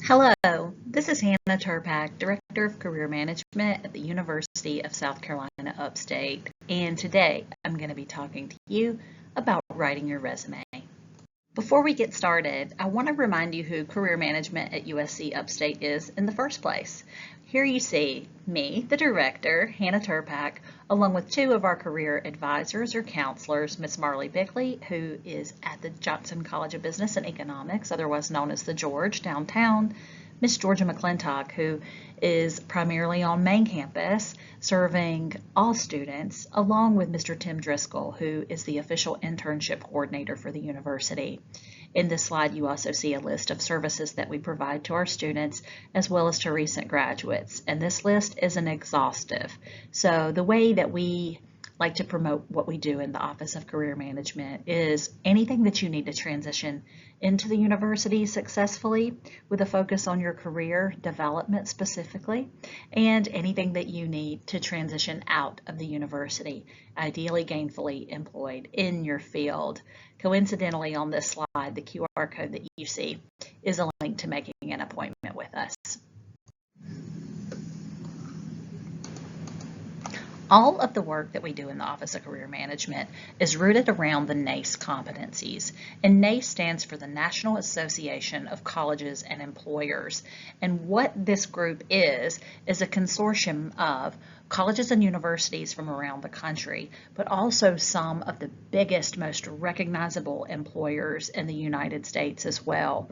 Hello, this is Hannah Turpak, Director of Career Management at the University of South Carolina Upstate, and today I'm going to be talking to you about writing your resume. Before we get started, I want to remind you who Career Management at USC Upstate is in the first place. Here you see me, the director, Hannah Turpak, along with two of our career advisors or counselors, Ms. Marley Bickley, who is at the Johnson College of Business and Economics, otherwise known as the George, downtown, Ms. Georgia McClintock, who is primarily on main campus, serving all students, along with Mr. Tim Driscoll, who is the official internship coordinator for the university. In this slide, you also see a list of services that we provide to our students, as well as to recent graduates. And this list isn't exhaustive. So the way that we like to promote what we do in the Office of Career Management is anything that you need to transition into the university successfully with a focus on your career development specifically, and anything that you need to transition out of the university, ideally gainfully employed in your field. Coincidentally, on this slide, the QR code that you see is a link to making an appointment with us. All of the work that we do in the Office of Career Management is rooted around the NACE competencies. And NACE stands for the National Association of Colleges and Employers. And what this group is a consortium of colleges and universities from around the country, but also some of the biggest, most recognizable employers in the United States as well.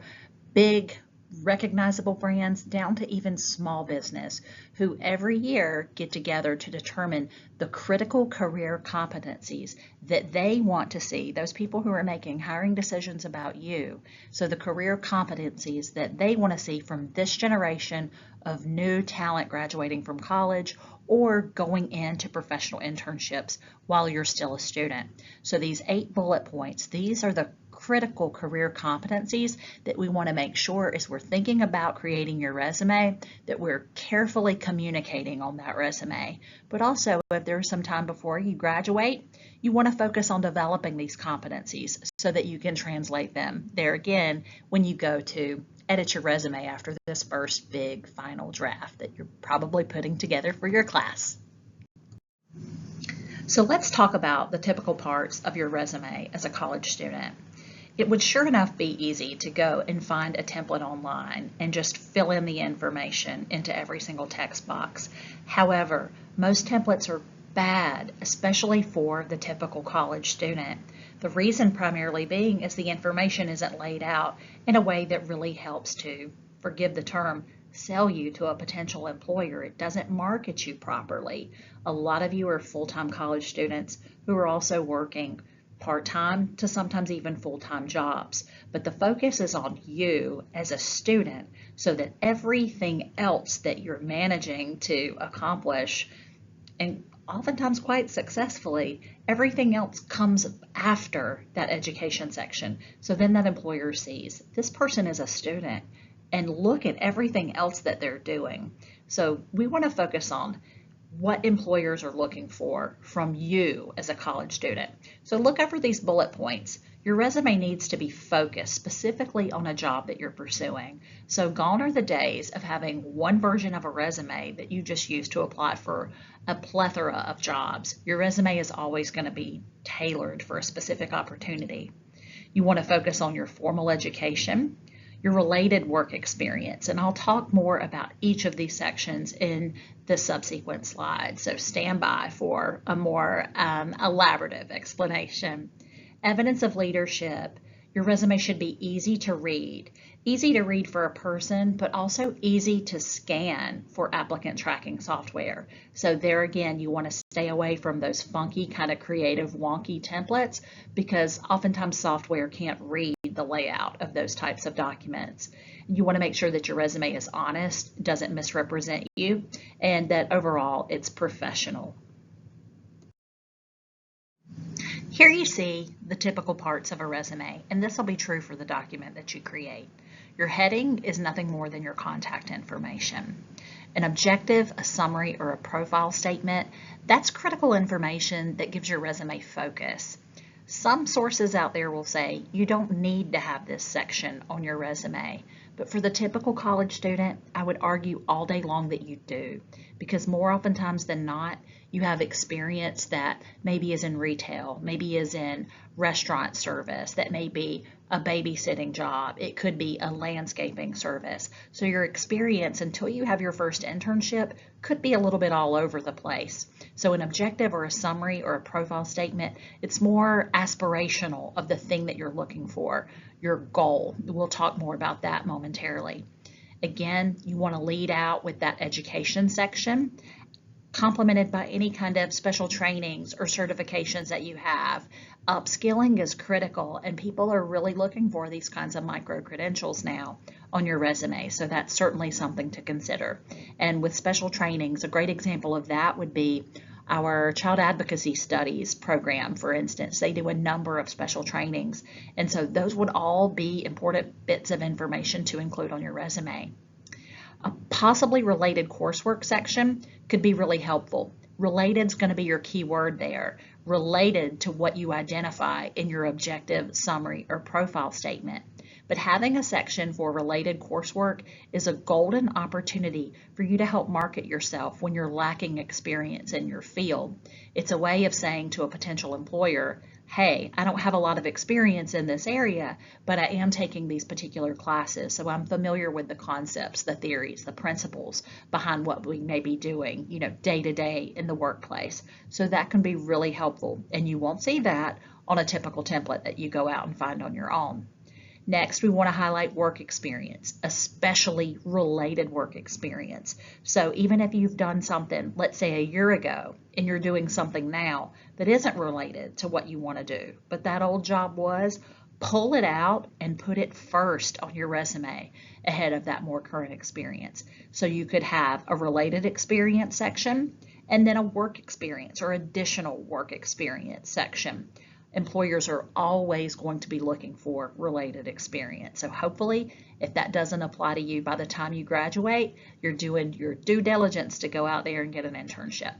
Big, recognizable brands down to even small business, who every year get together to determine the critical career competencies that they want to see, those people who are making hiring decisions about you. So the career competencies that they want to see from this generation of new talent graduating from college or going into professional internships while you're still a student. So these 8 bullet points, these are the critical career competencies that we want to make sure as we're thinking about creating your resume that we're carefully communicating on that resume. But also, if there's some time before you graduate, you want to focus on developing these competencies so that you can translate them there again when you go to edit your resume after this first big final draft that you're probably putting together for your class. So let's talk about the typical parts of your resume as a college student. It would sure enough be easy to go and find a template online and just fill in the information into every single text box. However, most templates are bad, especially for the typical college student. The reason primarily being is the information isn't laid out in a way that really helps to, forgive the term, sell you to a potential employer. It doesn't market you properly. A lot of you are full-time college students who are also working part-time to sometimes even full-time jobs. But the focus is on you as a student so that everything else that you're managing to accomplish, and oftentimes quite successfully, everything else comes after that education section. So then that employer sees this person is a student and look at everything else that they're doing. So we want to focus on what employers are looking for from you as a college student. So look over these bullet points. Your resume needs to be focused specifically on a job that you're pursuing. So gone are the days of having one version of a resume that you just use to apply for a plethora of jobs. Your resume is always going to be tailored for a specific opportunity. You want to focus on your formal education, your related work experience, and I'll talk more about each of these sections in the subsequent slides, so stand by for a more elaborative explanation. Evidence of leadership. Your resume should be easy to read for a person, but also easy to scan for applicant tracking software. So there again, you want to stay away from those funky kind of creative wonky templates because oftentimes software can't read the layout of those types of documents. You want to make sure that your resume is honest, doesn't misrepresent you, and that overall it's professional. Here you see the typical parts of a resume, and this will be true for the document that you create. Your heading is nothing more than your contact information. An objective, a summary, or a profile statement, that's critical information that gives your resume focus. Some sources out there will say you don't need to have this section on your resume, But for the typical college student, I would argue all day long that you do, because more oftentimes than not, you have experience that maybe is in retail, maybe is in restaurant service, that may be a babysitting job, it could be a landscaping service. So your experience until you have your first internship could be a little bit all over the place. So an objective or a summary or a profile statement, it's more aspirational of the thing that you're looking for, your goal. We'll talk more about that momentarily. Again, you want to lead out with that education section, complemented by any kind of special trainings or certifications that you have. Upskilling is critical, and people are really looking for these kinds of micro-credentials now on your resume, so that's certainly something to consider. And with special trainings, a great example of that would be our Child Advocacy Studies program, for instance. They do a number of special trainings, and so those would all be important bits of information to include on your resume. A possibly related coursework section could be really helpful. Related is going to be your key word there, related to what you identify in your objective, summary, or profile statement. But having a section for related coursework is a golden opportunity for you to help market yourself when you're lacking experience in your field. It's a way of saying to a potential employer, hey, I don't have a lot of experience in this area, but I am taking these particular classes, so I'm familiar with the concepts, the theories, the principles behind what we may be doing, day to day in the workplace. So that can be really helpful, and you won't see that on a typical template that you go out and find on your own. Next, we want to highlight work experience, especially related work experience. So even if you've done something, let's say a year ago, and you're doing something now that isn't related to what you want to do, but that old job was, pull it out and put it first on your resume ahead of that more current experience. So you could have a related experience section and then a work experience or additional work experience section. Employers are always going to be looking for related experience. So hopefully, if that doesn't apply to you by the time you graduate, you're doing your due diligence to go out there and get an internship.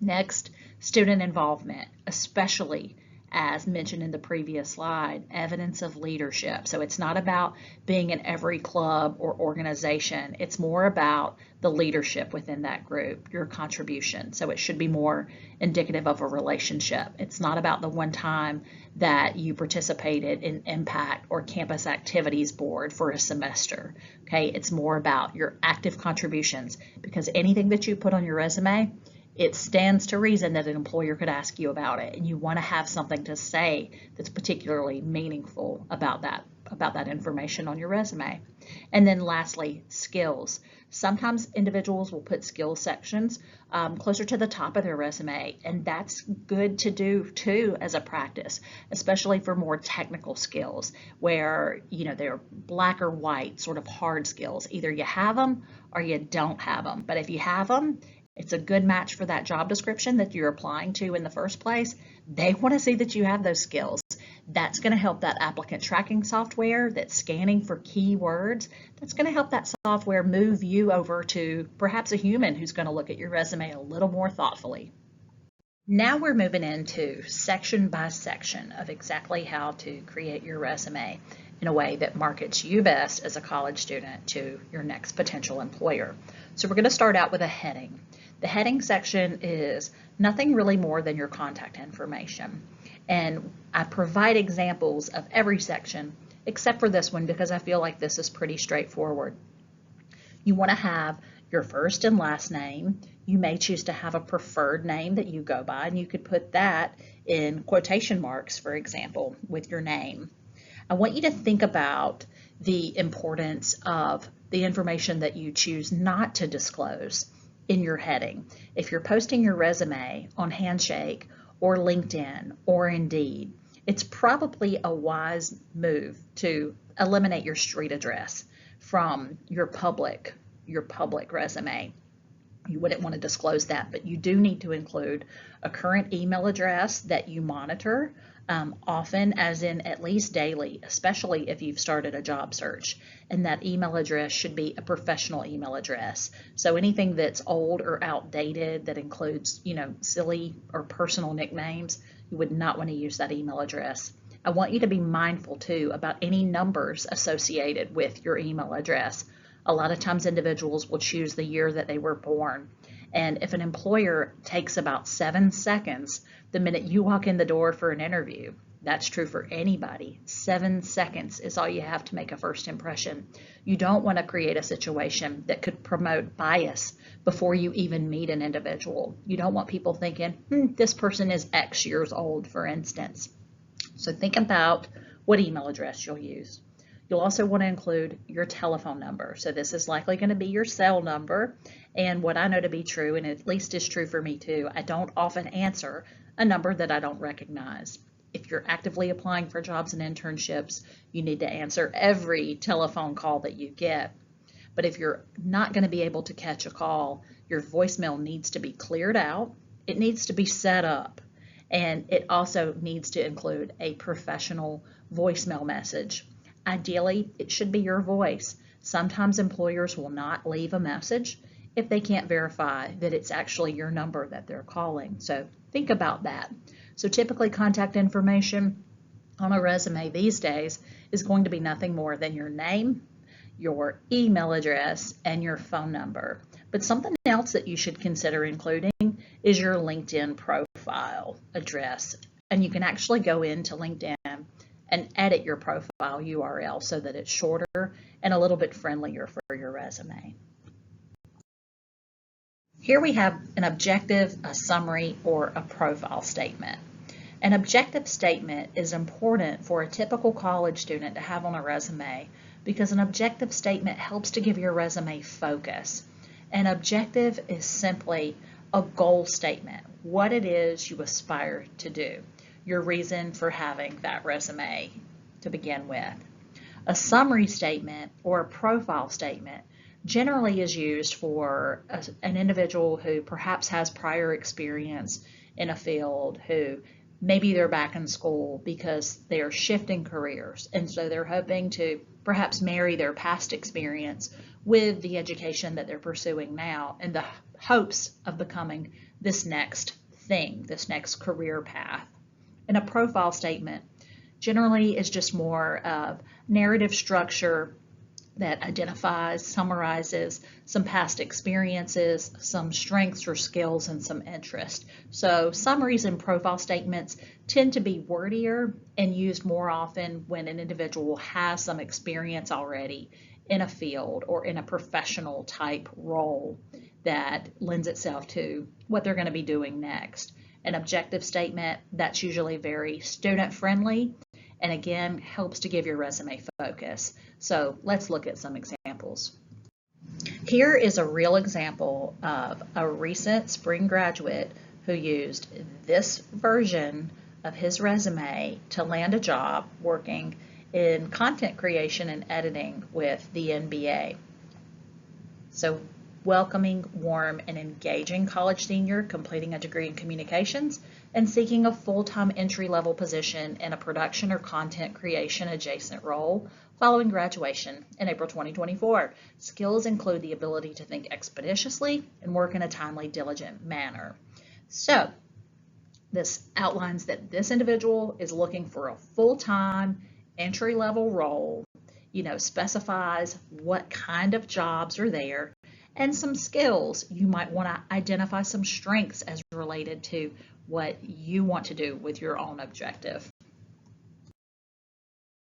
Next, student involvement, especially as mentioned in the previous slide, evidence of leadership. So it's not about being in every club or organization. It's more about the leadership within that group, your contribution. So it should be more indicative of a relationship. It's not about the one time that you participated in Impact or Campus Activities Board for a semester. Okay, it's more about your active contributions, because anything that you put on your resume, it stands to reason that an employer could ask you about it, and you want to have something to say that's particularly meaningful about that information on your resume. And then lastly, skills. Sometimes individuals will put skills sections closer to the top of their resume, and that's good to do too as a practice, especially for more technical skills where they're black or white, sort of hard skills. Either you have them or you don't have them. But if you have them, it's a good match for that job description that you're applying to in the first place. They want to see that you have those skills. That's going to help that applicant tracking software that's scanning for keywords. That's going to help that software move you over to perhaps a human who's going to look at your resume a little more thoughtfully. Now we're moving into section by section of exactly how to create your resume in a way that markets you best as a college student to your next potential employer. So we're going to start out with a heading. The heading section is nothing really more than your contact information. And I provide examples of every section except for this one because I feel like this is pretty straightforward. You want to have your first and last name. You may choose to have a preferred name that you go by, and you could put that in quotation marks, for example, with your name. I want you to think about the importance of the information that you choose not to disclose in your heading. If you're posting your resume on Handshake or LinkedIn or Indeed, it's probably a wise move to eliminate your street address from your public resume. You wouldn't want to disclose that, but you do need to include a current email address that you monitor often, as in at least daily, especially if you've started a job search. And that email address should be a professional email address. So anything that's old or outdated that includes, silly or personal nicknames, you would not want to use that email address. I want you to be mindful too about any numbers associated with your email address. A lot of times individuals will choose the year that they were born. And if an employer takes about 7 seconds the minute you walk in the door for an interview, that's true for anybody. 7 seconds is all you have to make a first impression. You don't want to create a situation that could promote bias before you even meet an individual. You don't want people thinking, this person is X years old, for instance. So think about what email address you'll use. You'll also want to include your telephone number. So this is likely going to be your cell number. And what I know to be true, and at least is true for me too, I don't often answer a number that I don't recognize. If you're actively applying for jobs and internships, you need to answer every telephone call that you get. But if you're not going to be able to catch a call, your voicemail needs to be cleared out. It needs to be set up. And it also needs to include a professional voicemail message. Ideally, it should be your voice. Sometimes employers will not leave a message if they can't verify that it's actually your number that they're calling. So think about that. So typically contact information on a resume these days is going to be nothing more than your name, your email address, and your phone number. But something else that you should consider including is your LinkedIn profile address. And you can actually go into LinkedIn and edit your profile URL so that it's shorter and a little bit friendlier for your resume. Here we have an objective, a summary, or a profile statement. An objective statement is important for a typical college student to have on a resume because an objective statement helps to give your resume focus. An objective is simply a goal statement, what it is you aspire to do, your reason for having that resume to begin with. A summary statement or a profile statement generally is used for an individual who perhaps has prior experience in a field, who maybe they're back in school because they're shifting careers, and so they're hoping to perhaps marry their past experience with the education that they're pursuing now in the hopes of becoming this next thing, this next career path. And a profile statement generally is just more of narrative structure that identifies, summarizes some past experiences, some strengths or skills, and some interest. So summaries and profile statements tend to be wordier and used more often when an individual has some experience already in a field or in a professional type role that lends itself to what they're going to be doing next. An objective statement, that's usually very student friendly and again helps to give your resume focus. So let's look at some examples. Here is a real example of a recent spring graduate who used this version of his resume to land a job working in content creation and editing with the NBA. So welcoming, warm, and engaging college senior completing a degree in communications and seeking a full-time entry-level position in a production or content creation adjacent role following graduation in April 2024. Skills include the ability to think expeditiously and work in a timely, diligent manner. So this outlines that this individual is looking for a full-time entry-level role, specifies what kind of jobs are there, and some skills. You might want to identify some strengths as related to what you want to do with your own objective.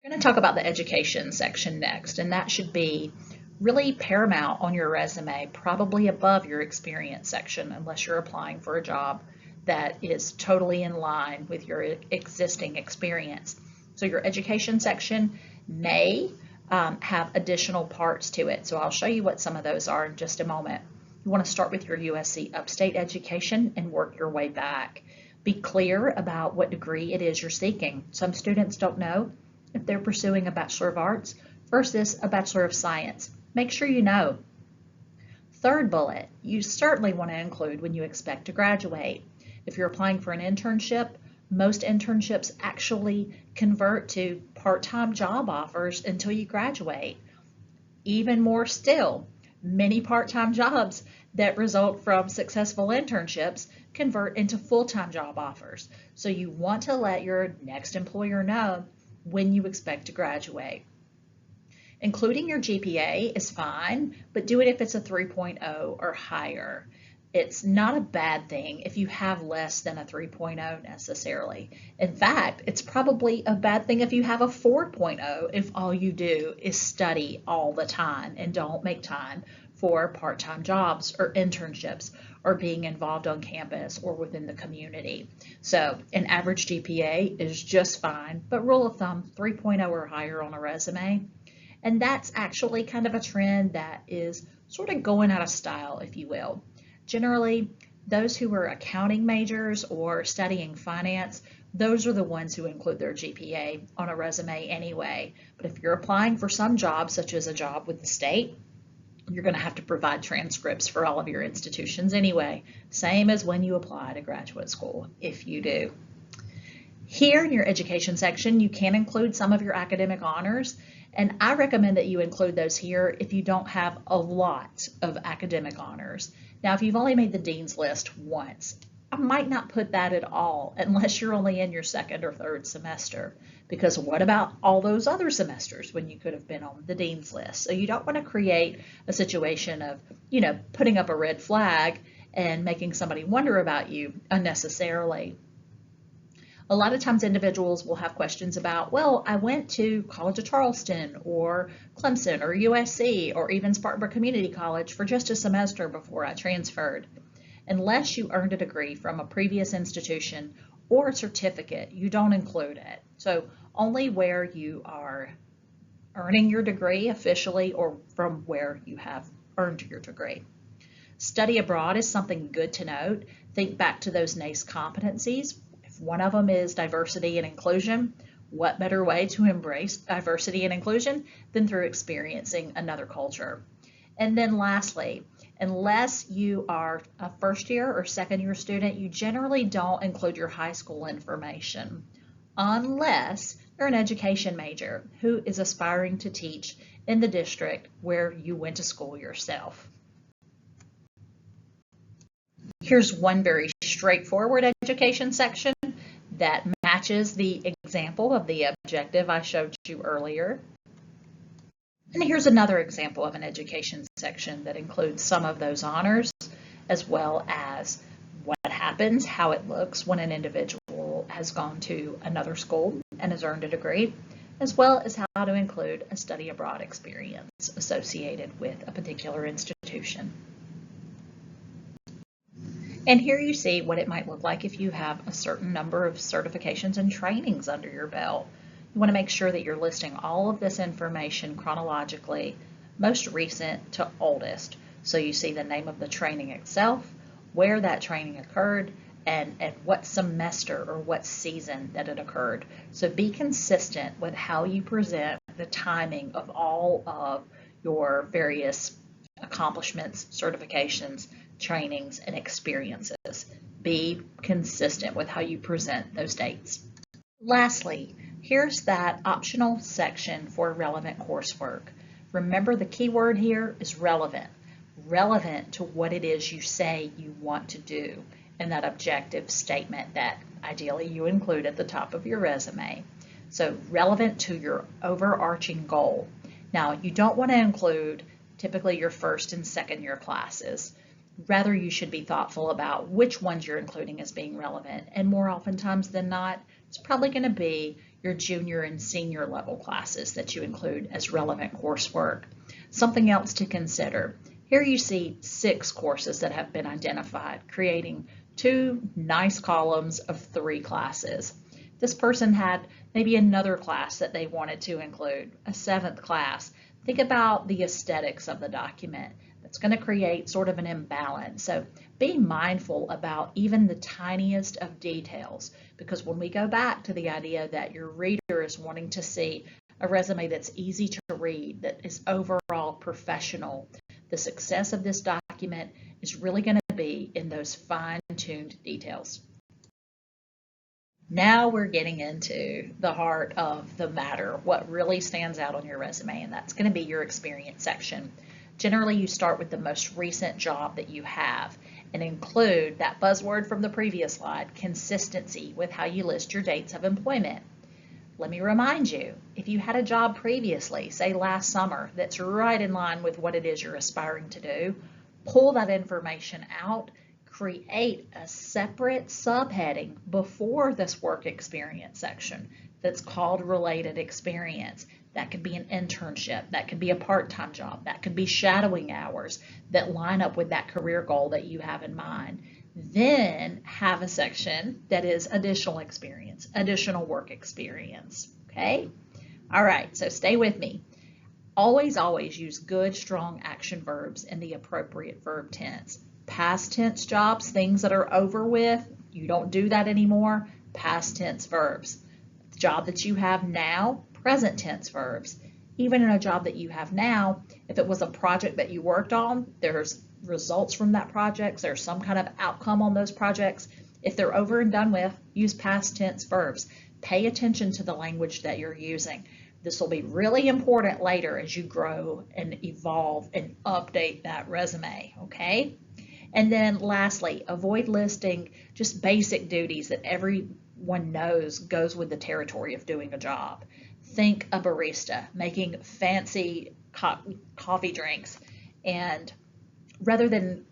We're going to talk about the education section next, and that should be really paramount on your resume, probably above your experience section, unless you're applying for a job that is totally in line with your existing experience. So your education section may have additional parts to it. So I'll show you what some of those are in just a moment. You want to start with your USC Upstate education and work your way back. Be clear about what degree it is you're seeking. Some students don't know if they're pursuing a Bachelor of Arts versus a Bachelor of Science. Make sure you know. Third bullet, you certainly want to include when you expect to graduate. If you're applying for an internship, most internships actually convert to part-time job offers until you graduate. Even more still, Many part-time jobs that result from successful internships convert into full-time job offers. So you want to let your next employer know when you expect to graduate. Including your GPA is fine, but do it if it's a 3.0 or higher. It's not a bad thing if you have less than a 3.0 necessarily. In fact, it's probably a bad thing if you have a 4.0 if all you do is study all the time and don't make time for part-time jobs or internships or being involved on campus or within the community. So an average GPA is just fine, but rule of thumb, 3.0 or higher on a resume. And that's actually kind of a trend that is sort of going out of style, if you will. Generally, those who are accounting majors or studying finance, those are the ones who include their GPA on a resume anyway. But if you're applying for some job, such as a job with the state, you're going to have to provide transcripts for all of your institutions anyway, same as when you apply to graduate school, if you do. Here in your education section, you can include some of your academic honors, and I recommend that you include those here if you don't have a lot of academic honors. Now, if you've only made the dean's list once, I might not put that at all unless you're only in your second or third semester, because what about all those other semesters when you could have been on the dean's list? So you don't want to create a situation of, putting up a red flag and making somebody wonder about you unnecessarily. A lot of times individuals will have questions about, well, I went to College of Charleston or Clemson or USC or even Spartanburg Community College for just a semester before I transferred. Unless you earned a degree from a previous institution or a certificate, you don't include it. So only where you are earning your degree officially or from where you have earned your degree. Study abroad is something good to note. Think back to those NACE competencies. One of them is diversity and inclusion. What better way to embrace diversity and inclusion than through experiencing another culture? And then lastly, unless you are a first year or second year student, you generally don't include your high school information unless you're an education major who is aspiring to teach in the district where you went to school yourself. Here's one very straightforward education section that matches the example of the objective I showed you earlier. And here's another example of an education section that includes some of those honors, as well as what happens, how it looks when an individual has gone to another school and has earned a degree, as well as how to include a study abroad experience associated with a particular institution. And here you see what it might look like if you have a certain number of certifications and trainings under your belt. You want to make sure that you're listing all of this information chronologically, most recent to oldest. So you see the name of the training itself, where that training occurred, and at what semester or what season that it occurred. So be consistent with how you present the timing of all of your various accomplishments, certifications, trainings, and experiences. Be consistent with how you present those dates. Lastly, here's that optional section for relevant coursework. Remember, the key word here is relevant. Relevant to what it is you say you want to do in that objective statement that ideally you include at the top of your resume. So relevant to your overarching goal. Now, you don't want to include typically your first and second year classes. Rather, you should be thoughtful about which ones you're including as being relevant, and more oftentimes than not, it's probably going to be your junior and senior level classes that you include as relevant coursework. Something else to consider. Here you see 6 courses that have been identified, creating 2 nice columns of 3 classes. This person had maybe another class that they wanted to include, a 7th class. Think about the aesthetics of the document. That's going to create sort of an imbalance. So be mindful about even the tiniest of details, because when we go back to the idea that your reader is wanting to see a resume that's easy to read, that is overall professional, the success of this document is really going to be in those fine-tuned details. Now we're getting into the heart of the matter, what really stands out on your resume, and that's going to be your experience section. Generally, you start with the most recent job that you have and include that buzzword from the previous slide, consistency, with how you list your dates of employment. Let me remind you, if you had a job previously, say last summer, that's right in line with what it is you're aspiring to do, pull that information out, create a separate subheading before this work experience section that's called related experience. That could be an internship, that could be a part-time job, that could be shadowing hours that line up with that career goal that you have in mind. Then have a section that is additional experience, additional work experience, okay? All right, so stay with me. Always use good, strong action verbs in the appropriate verb tense. Past tense jobs, things that are over with, you don't do that anymore, past tense verbs. The job that you have now, present tense verbs. Even in a job that you have now, if it was a project that you worked on, there's results from that project, there's some kind of outcome on those projects. If they're over and done with, use past tense verbs. Pay attention to the language that you're using. This will be really important later as you grow and evolve and update that resume, okay? And then lastly, avoid listing just basic duties that everyone knows goes with the territory of doing a job. Think a barista making fancy coffee drinks, and rather than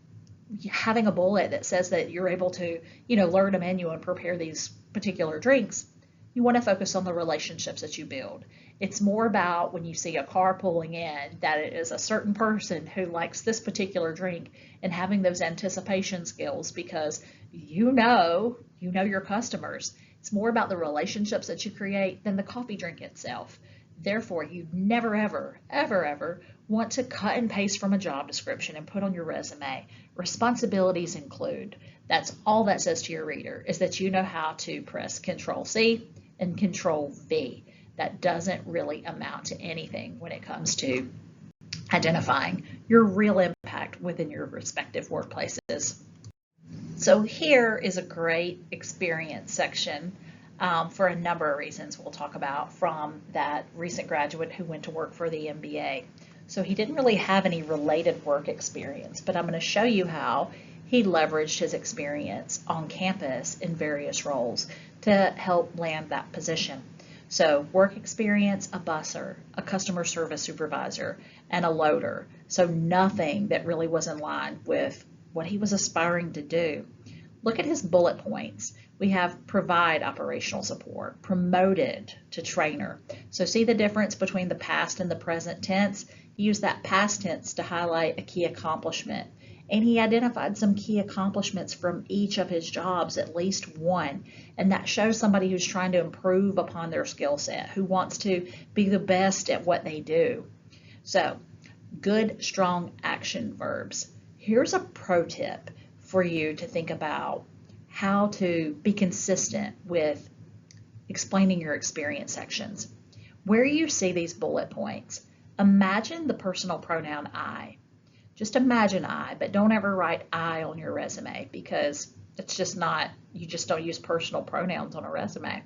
having a bullet that says that you're able to, learn a menu and prepare these particular drinks, you want to focus on the relationships that you build. It's more about when you see a car pulling in that it is a certain person who likes this particular drink, and having those anticipation skills because you know your customers. It's more about the relationships that you create than the coffee drink itself. Therefore, you never, ever want to cut and paste from a job description and put on your resume. Responsibilities include. That's all that says to your reader, is that you know how to press Control-C and Control-V. That doesn't really amount to anything when it comes to identifying your real impact within your respective workplaces. So here is a great experience section for a number of reasons we'll talk about from that recent graduate who went to work for the MBA. So he didn't really have any related work experience, but I'm going to show you how he leveraged his experience on campus in various roles to help land that position. So work experience, a busser, a customer service supervisor, and a loader. So nothing that really was in line with what he was aspiring to do. Look at his bullet points. We have provide operational support, promoted to trainer. So see the difference between the past and the present tense? He used that past tense to highlight a key accomplishment. And he identified some key accomplishments from each of his jobs, at least one. And that shows somebody who's trying to improve upon their skill set, who wants to be the best at what they do. So, good, strong action verbs. Here's a pro tip for you to think about how to be consistent with explaining your experience sections. Where you see these bullet points, imagine the personal pronoun I. Just imagine I, but don't ever write I on your resume because it's just not, you just don't use personal pronouns on a resume.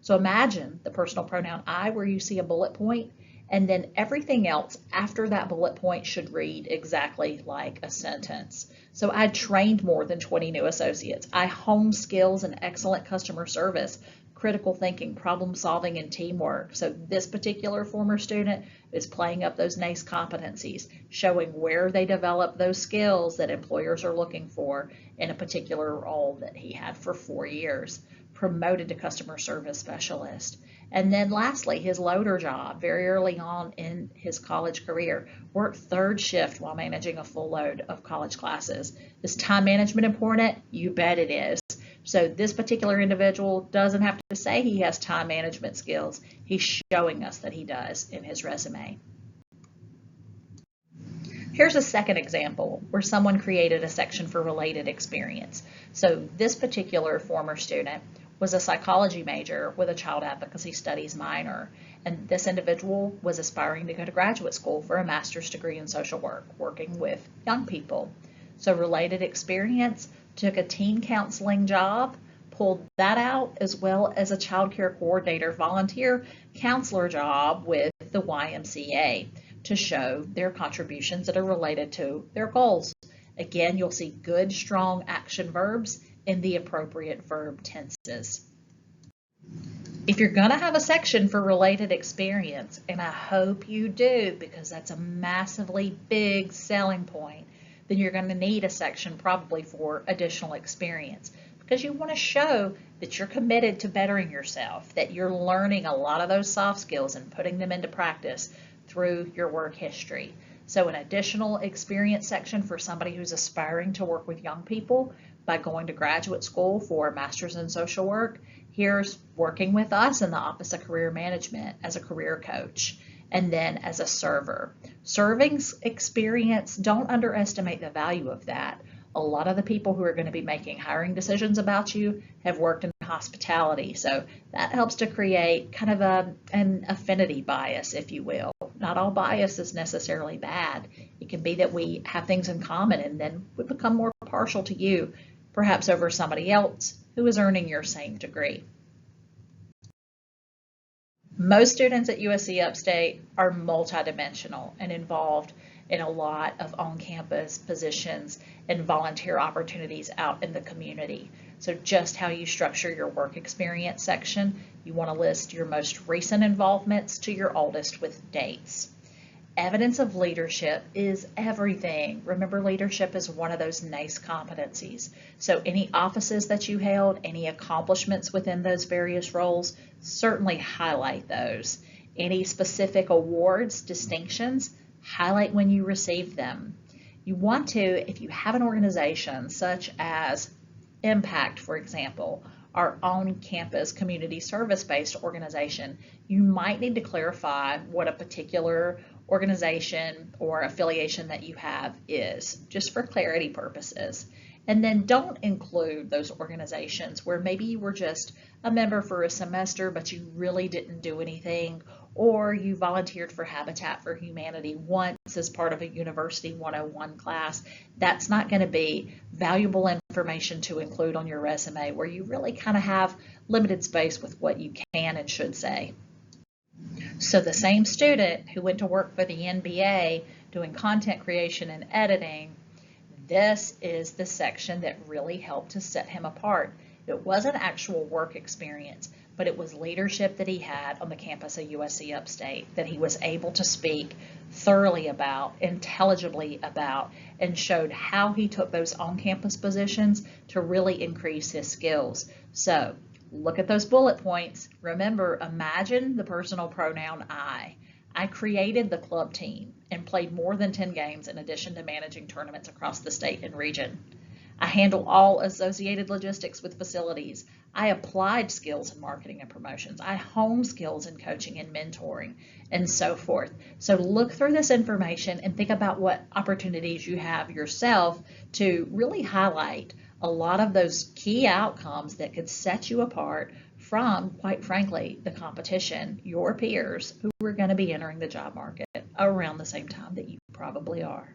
So imagine the personal pronoun I where you see a bullet point, and then everything else after that bullet point should read exactly like a sentence. So I trained more than 20 new associates. I honed skills and excellent customer service, critical thinking, problem solving, and teamwork. So this particular former student is playing up those NACE competencies, showing where they develop those skills that employers are looking for in a particular role that he had for 4 years, promoted to customer service specialist. And then lastly, his loader job very early on in his college career, worked third shift while managing a full load of college classes. Is time management important? You bet it is. So this particular individual doesn't have to say he has time management skills. He's showing us that he does in his resume. Here's a second example where someone created a section for related experience. So this particular former student was a psychology major with a child advocacy studies minor, and this individual was aspiring to go to graduate school for a master's degree in social work, working with young people. So related experience, took a teen counseling job, pulled that out, as well as a child care coordinator volunteer counselor job with the YMCA. to show their contributions that are related to their goals. Again, you'll see good, strong action verbs in the appropriate verb tenses. If you're going to have a section for related experience, and I hope you do because that's a massively big selling point, then you're going to need a section probably for additional experience because you want to show that you're committed to bettering yourself, that you're learning a lot of those soft skills and putting them into practice through your work history. So an additional experience section for somebody who's aspiring to work with young people by going to graduate school for a master's in social work. Here's working with us in the Office of Career Management as a career coach, and then as a server. Serving experience, don't underestimate the value of that. A lot of the people who are going to be making hiring decisions about you have worked in hospitality, so that helps to create kind of an affinity bias, if you will. Not all bias is necessarily bad. It can be that we have things in common and then we become more partial to you, perhaps over somebody else who is earning your same degree. Most students at USC Upstate are multidimensional and involved in a lot of on-campus positions and volunteer opportunities out in the community. So just how you structure your work experience section, you want to list your most recent involvements to your oldest with dates. Evidence of leadership is everything. Remember, leadership is one of those NACE competencies. So any offices that you held, any accomplishments within those various roles, certainly highlight those. Any specific awards, distinctions, highlight when you received them. You want to, if you have an organization such as Impact, for example, our on-campus community service-based organization, you might need to clarify what a particular organization or affiliation that you have is, just for clarity purposes. And then don't include those organizations where maybe you were just a member for a semester, but you really didn't do anything, or you volunteered for Habitat for Humanity once as part of a University 101 class. That's not going to be valuable information to include on your resume where you really kind of have limited space with what you can and should say. So the same student who went to work for the NBA doing content creation and editing, this is the section that really helped to set him apart. It wasn't actual work experience, but it was leadership that he had on the campus of USC Upstate that he was able to speak thoroughly about, intelligibly about, and showed how he took those on-campus positions to really increase his skills. So look at those bullet points. Remember, imagine the personal pronoun I. I created the club team and played more than 10 games in addition to managing tournaments across the state and region. I handle all associated logistics with facilities. I applied skills in marketing and promotions. I honed skills in coaching and mentoring, and so forth. So look through this information and think about what opportunities you have yourself to really highlight a lot of those key outcomes that could set you apart from, quite frankly, the competition, your peers who are going to be entering the job market around the same time that you probably are.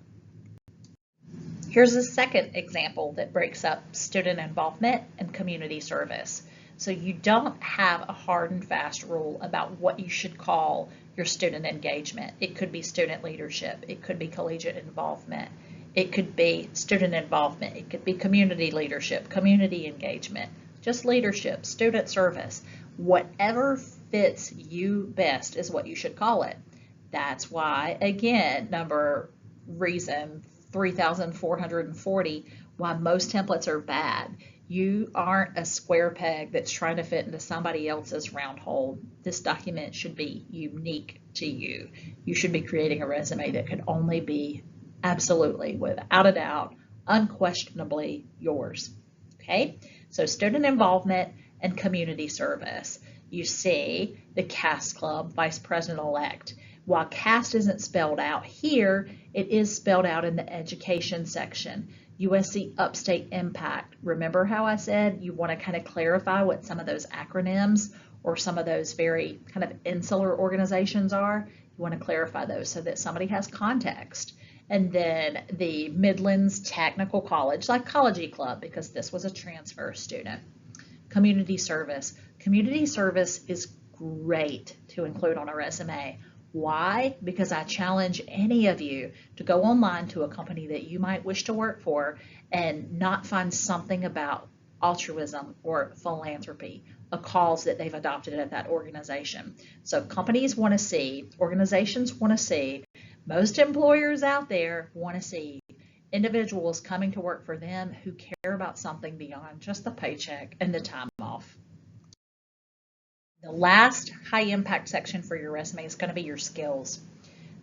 Here's a second example that breaks up student involvement and community service. So you don't have a hard and fast rule about what you should call your student engagement. It could be student leadership. It could be collegiate involvement. It could be student involvement. It could be community leadership, community engagement, just leadership, student service. Whatever fits you best is what you should call it. That's why, again, reason 3,440, why most templates are bad. You aren't a square peg that's trying to fit into somebody else's round hole. This document should be unique to you. You should be creating a resume that could only be absolutely, without a doubt, unquestionably yours. Okay, so student involvement and community service. You see the CAST Club Vice President-elect. While CAST isn't spelled out here, it is spelled out in the education section. USC Upstate Impact. Remember how I said you want to kind of clarify what some of those acronyms or some of those very kind of insular organizations are? You want to clarify those so that somebody has context. And then the Midlands Technical College Psychology Club, because this was a transfer student. Community service. Community service is great to include on a resume. Why? Because I challenge any of you to go online to a company that you might wish to work for and not find something about altruism or philanthropy, a cause that they've adopted at that organization. So companies want to see, organizations want to see, most employers out there want to see individuals coming to work for them who care about something beyond just the paycheck and the time off. The last high impact section for your resume is going to be your skills.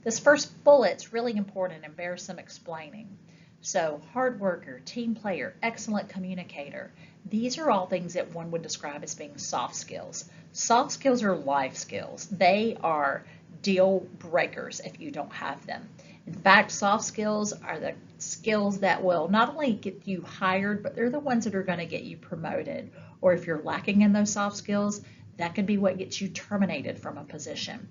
This first bullet's really important and bears some explaining. So hard worker, team player, excellent communicator. These are all things that one would describe as being soft skills. Soft skills are life skills. They are deal breakers if you don't have them. In fact, soft skills are the skills that will not only get you hired, but they're the ones that are going to get you promoted. Or if you're lacking in those soft skills, that could be what gets you terminated from a position.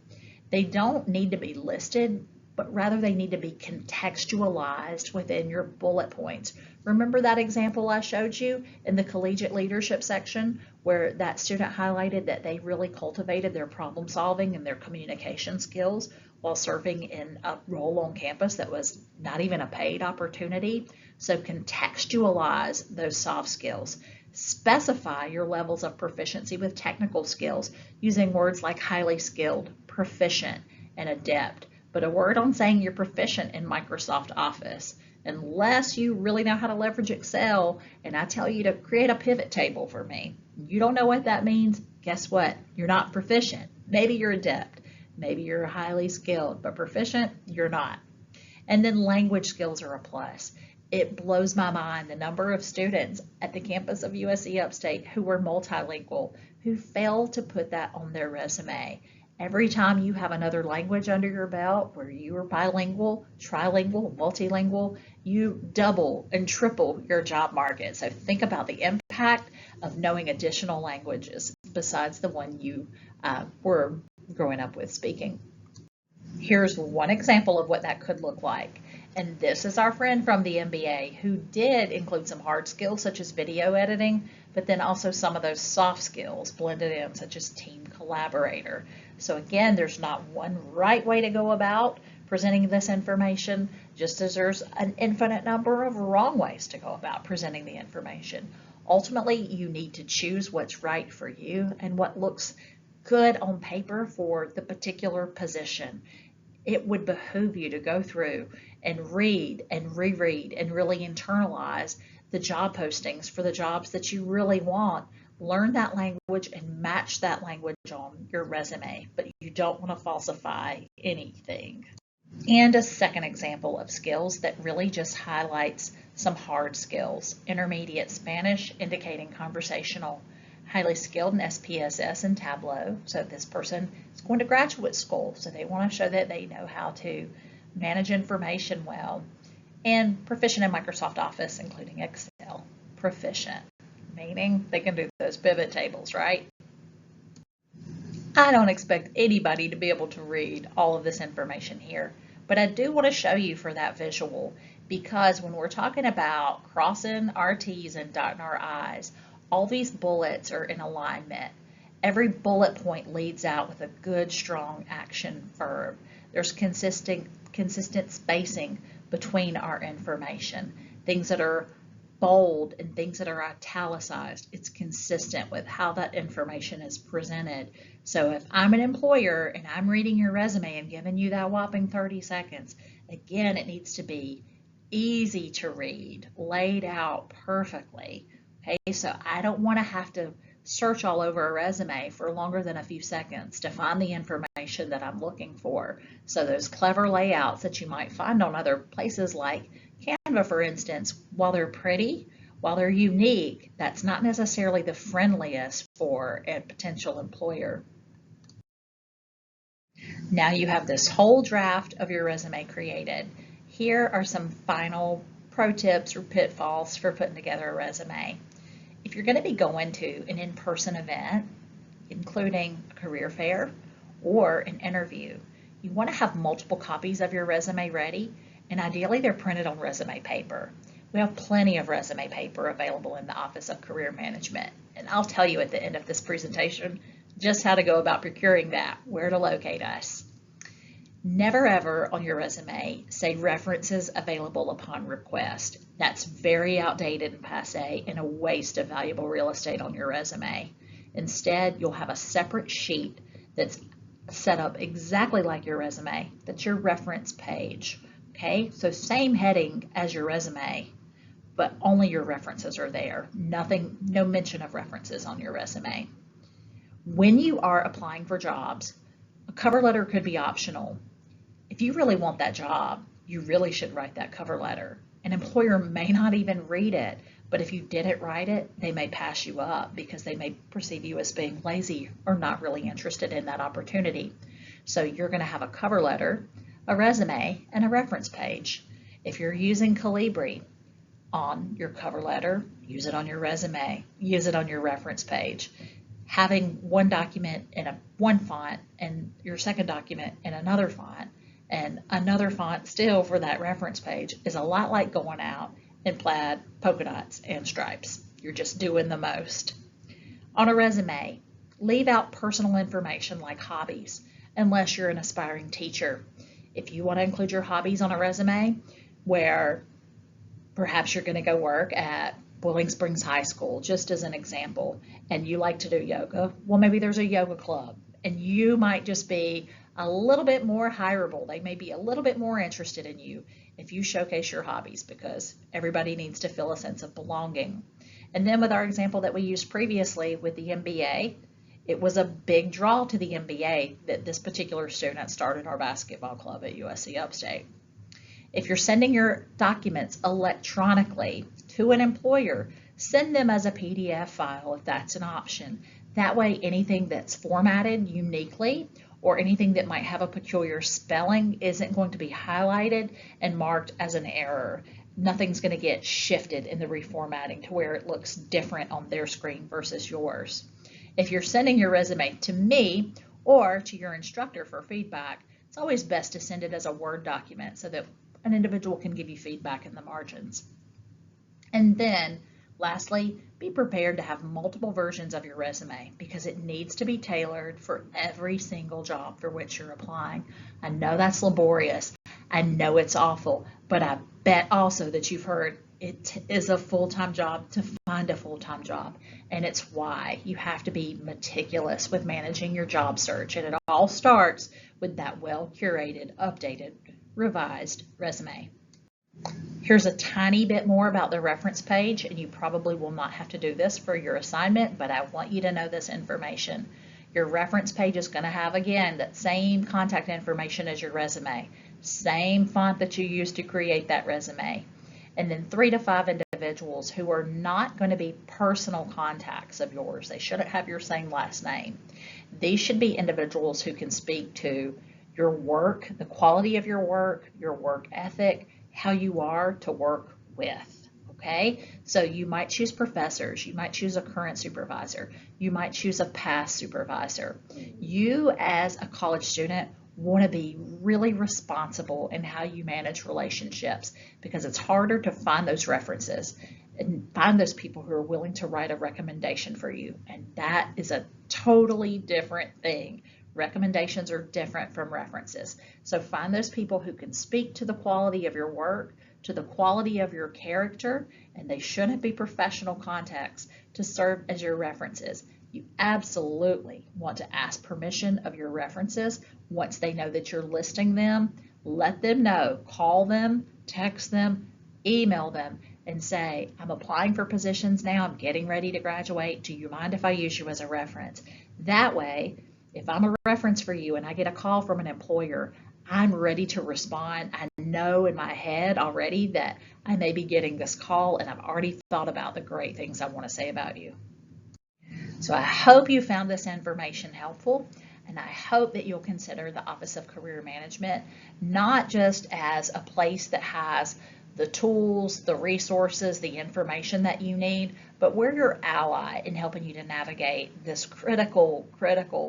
They don't need to be listed, but rather they need to be contextualized within your bullet points. Remember that example I showed you in the collegiate leadership section where that student highlighted that they really cultivated their problem solving and their communication skills while serving in a role on campus that was not even a paid opportunity? So contextualize those soft skills. Specify your levels of proficiency with technical skills using words like highly skilled, proficient, and adept. But a word on saying you're proficient in Microsoft Office, unless you really know how to leverage Excel, and I tell you to create a pivot table for me. You don't know what that means? Guess what? You're not proficient. Maybe you're adept. Maybe you're highly skilled, but proficient, you're not. And then language skills are a plus. It blows my mind the number of students at the campus of USC Upstate who were multilingual, who fail to put that on their resume. Every time you have another language under your belt where you are bilingual, trilingual, multilingual, you double and triple your job market. So think about the impact of knowing additional languages besides the one you were growing up with speaking. Here's one example of what that could look like. And this is our friend from the MBA who did include some hard skills such as video editing, but then also some of those soft skills blended in such as team collaborator. So again, there's not one right way to go about presenting this information, just as there's an infinite number of wrong ways to go about presenting the information. Ultimately, you need to choose what's right for you and what looks good on paper for the particular position. It would behoove you to go through and read and reread and really internalize the job postings for the jobs that you really want. Learn that language and match that language on your resume, but you don't want to falsify anything. And a second example of skills that really just highlights some hard skills. Intermediate Spanish, indicating conversational. Highly skilled in SPSS and Tableau. So this person is going to graduate school, so they want to show that they know how to manage information well. And proficient in Microsoft Office, including Excel. Proficient, meaning they can do those pivot tables, right? I don't expect anybody to be able to read all of this information here, but I do want to show you for that visual, because when we're talking about crossing our T's and dotting our I's, all these bullets are in alignment. Every bullet point leads out with a good, strong action verb. There's consistent spacing between our information. Things that are bold and things that are italicized. It's consistent with how that information is presented. So if I'm an employer and I'm reading your resume and giving you that whopping 30 seconds, again, it needs to be easy to read, laid out perfectly. Okay, so I don't want to have to search all over a resume for longer than a few seconds to find the information that I'm looking for. So those clever layouts that you might find on other places like Canva, for instance, while they're pretty, while they're unique, that's not necessarily the friendliest for a potential employer. Now you have this whole draft of your resume created. Here are some final pro tips or pitfalls for putting together a resume. If you're going to be going to an in-person event, including a career fair or an interview, you want to have multiple copies of your resume ready, and ideally they're printed on resume paper. We have plenty of resume paper available in the Office of Career Management, and I'll tell you at the end of this presentation just how to go about procuring that, where to locate us. Never ever on your resume say references available upon request. That's very outdated and passé and a waste of valuable real estate on your resume. Instead, you'll have a separate sheet that's set up exactly like your resume. That's your reference page. Okay, so same heading as your resume, but only your references are there. Nothing, no mention of references on your resume. When you are applying for jobs, a cover letter could be optional. If you really want that job, you really should write that cover letter. An employer may not even read it, but if you didn't write it, they may pass you up because they may perceive you as being lazy or not really interested in that opportunity. So you're going to have a cover letter, a resume, and a reference page. If you're using Calibri on your cover letter, use it on your resume, use it on your reference page. Having one document in one font and your second document in another font and another font still for that reference page is a lot like going out in plaid, polka dots, and stripes. You're just doing the most. On a resume, leave out personal information like hobbies, unless you're an aspiring teacher. If you want to include your hobbies on a resume, where perhaps you're going to go work at Boiling Springs High School, just as an example, and you like to do yoga, well, maybe there's a yoga club, and you might just be a little bit more hireable. They may be a little bit more interested in you if you showcase your hobbies, because everybody needs to feel a sense of belonging. And then with our example that we used previously with the MBA, it was a big draw to the MBA that this particular student started our basketball club at USC Upstate. If you're sending your documents electronically to an employer, send them as a PDF file if that's an option. That way, anything that's formatted uniquely or anything that might have a peculiar spelling isn't going to be highlighted and marked as an error. Nothing's going to get shifted in the reformatting to where it looks different on their screen versus yours. If you're sending your resume to me or to your instructor for feedback, it's always best to send it as a Word document so that an individual can give you feedback in the margins. And then, lastly, be prepared to have multiple versions of your resume because it needs to be tailored for every single job for which you're applying. I know that's laborious. I know it's awful, but I bet also that you've heard it is a full-time job to find a full-time job, and it's why you have to be meticulous with managing your job search, and it all starts with that well-curated, updated, revised resume. Here's a tiny bit more about the reference page, and you probably will not have to do this for your assignment, but I want you to know this information. Your reference page is going to have, again, that same contact information as your resume, same font that you used to create that resume, and then 3 to 5 individuals who are not going to be personal contacts of yours. They shouldn't have your same last name. These should be individuals who can speak to your work, the quality of your work ethic, how you are to work with, okay? So you might choose professors, you might choose a current supervisor, you might choose a past supervisor. You as a college student want to be really responsible in how you manage relationships because it's harder to find those references and find those people who are willing to write a recommendation for you, and that is a totally different thing. Recommendations are different from references. So find those people who can speak to the quality of your work, to the quality of your character, and they shouldn't be professional contacts to serve as your references. You absolutely want to ask permission of your references once they know that you're listing them. Let them know, call them, text them, email them, and say, I'm applying for positions now, I'm getting ready to graduate. Do you mind if I use you as a reference? That way, if I'm a reference for you and I get a call from an employer, I'm ready to respond. I know in my head already that I may be getting this call and I've already thought about the great things I want to say about you. So I hope you found this information helpful, and I hope that you'll consider the Office of Career Management not just as a place that has the tools, the resources, the information that you need, but we're your ally in helping you to navigate this critical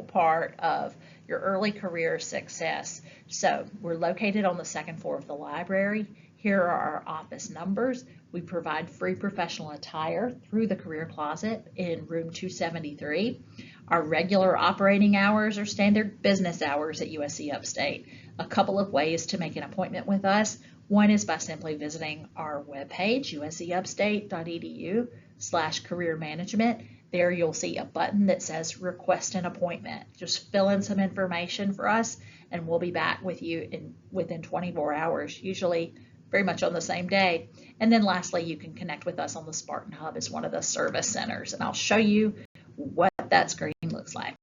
part of your early career success. So we're located on the second floor of the library. Here are our office numbers. We provide free professional attire through the Career Closet in room 273. Our regular operating hours are standard business hours at USC Upstate. a couple of ways to make an appointment with us. One is by simply visiting our webpage, uscupstate.edu/career management. There you'll see a button that says request an appointment. Just fill in some information for us and we'll be back with you within 24 hours, usually very much on the same day. And then lastly, you can connect with us on the Spartan Hub as one of the service centers, and I'll show you what that screen looks like.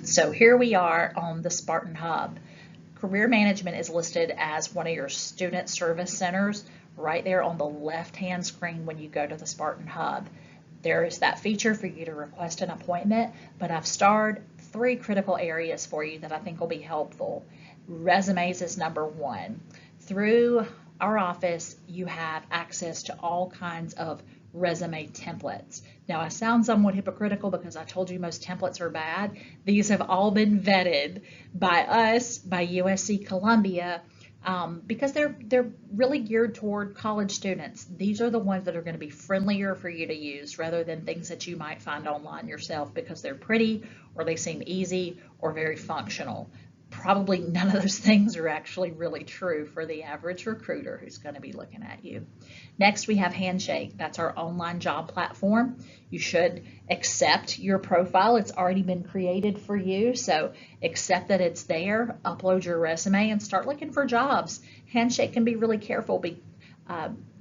So here we are on the Spartan Hub. Career Management is listed as one of your student service centers right there on the left-hand screen when you go to the Spartan Hub. There is that feature for you to request an appointment, but I've starred 3 critical areas for you that I think will be helpful. Resumes is number 1. Through our office, you have access to all kinds of resume templates. Now, I sound somewhat hypocritical because I told you most templates are bad. These have all been vetted by us, by USC Columbia, because they're really geared toward college students. These are the ones that are going to be friendlier for you to use rather than things that you might find online yourself because they're pretty or they seem easy or very functional. Probably none of those things are actually really true for the average recruiter who's going to be looking at you. Next, we have Handshake. That's our online job platform. You should accept your profile. It's already been created for you, so accept that it's there, upload your resume, and start looking for jobs. Handshake can be really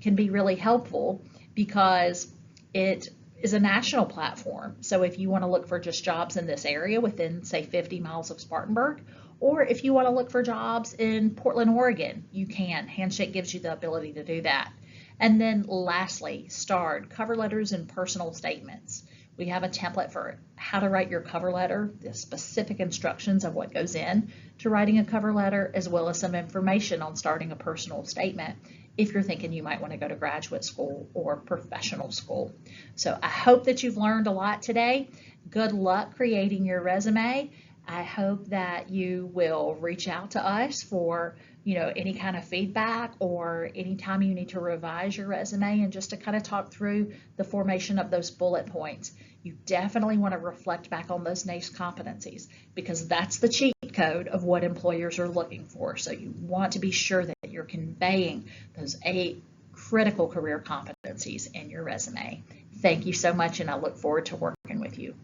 really helpful because it is a national platform. So if you want to look for just jobs in this area within, say, 50 miles of Spartanburg, or if you want to look for jobs in Portland, Oregon, you can. Handshake gives you the ability to do that. And then lastly, starred cover letters and personal statements. We have a template for how to write your cover letter, the specific instructions of what goes in to writing a cover letter, as well as some information on starting a personal statement if you're thinking you might want to go to graduate school or professional school. So I hope that you've learned a lot today. Good luck creating your resume. I hope that you will reach out to us for any kind of feedback or anytime you need to revise your resume and just to kind of talk through the formation of those bullet points. You definitely want to reflect back on those NACE competencies because that's the cheat code of what employers are looking for. So you want to be sure that you're conveying those 8 critical career competencies in your resume. Thank you so much, and I look forward to working with you.